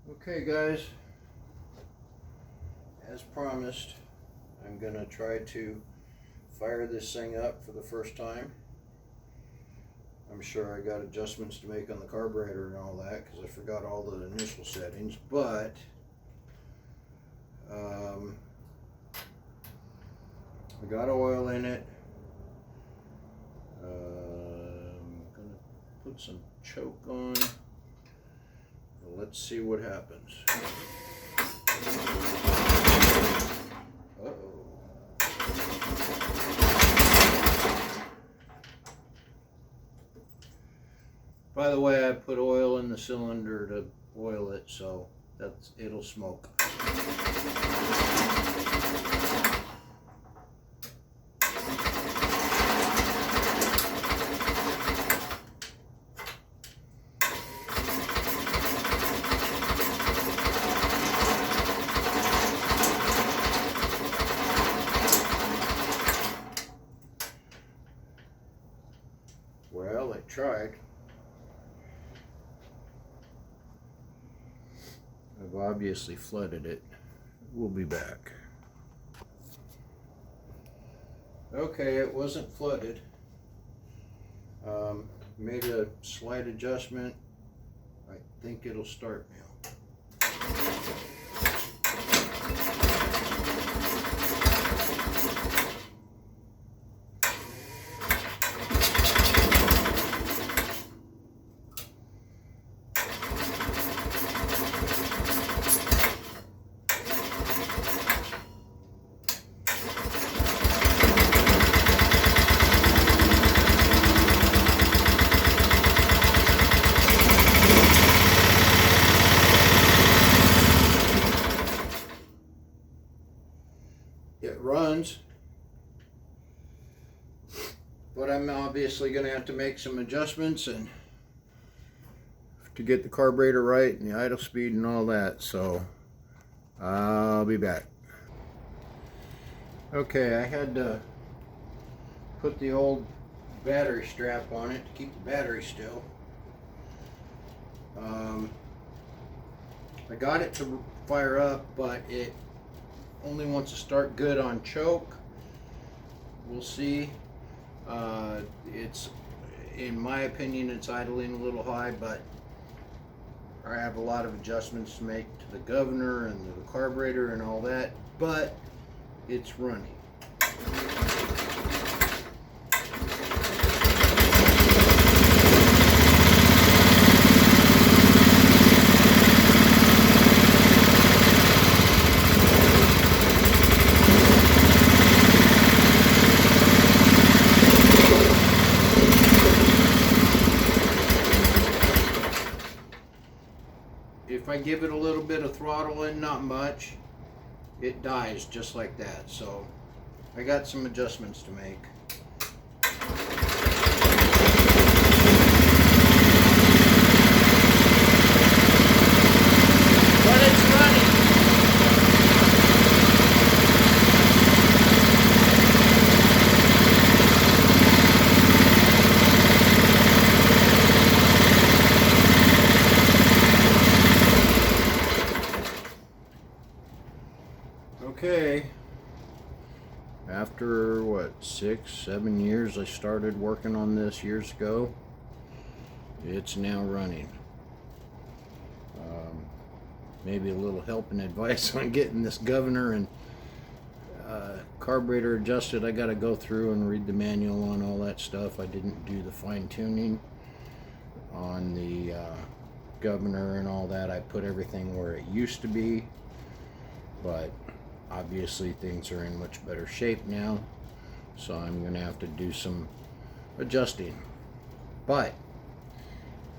Okay guys, as promised, I'm gonna try to fire this thing up for the first time. I'm sure I got adjustments to make on the carburetor and all that because I forgot all the initial settings, but I got oil in it. I'm gonna put some choke on. Let's see what happens. Uh-oh. By the way, I put oil in the cylinder to oil it, so it'll smoke. Well, I tried. I've obviously flooded it. We'll be back. Okay, it wasn't flooded. Made a slight adjustment. I think it'll start now. It runs, but I'm obviously going to have to make some adjustments and to get the carburetor right and the idle speed and all that, so I'll be back. Okay, I had to put the old battery strap on it to keep the battery still. I got it to fire up, but it only wants to start good on choke. We'll see. It's, in my opinion, it's idling a little high, but I have a lot of adjustments to make to the governor and the carburetor and all that, but it's running. If I give it a little bit of throttle and not much, it dies just like that. So I got some adjustments to make. But it's running. Okay, after what, 6, 7 years, I started working on this years ago. It's now running. Maybe a little help and advice on getting this governor and carburetor adjusted. I got to go through and read the manual on all that stuff. I didn't do the fine tuning on the governor and all that. I put everything where it used to be, but obviously things are in much better shape now, so I'm going to have to do some adjusting. But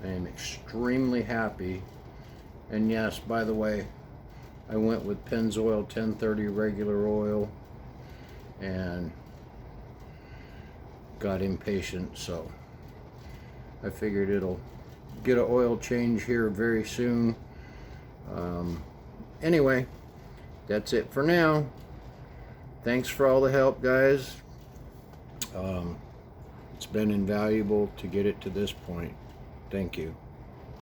I am extremely happy. And yes, by the way, I went with Pennzoil 1030 regular oil and got impatient, so I figured it'll get an oil change here very soon. Anyway, that's it for now. Thanks for all the help, guys. It's been invaluable to get it to this point. Thank you.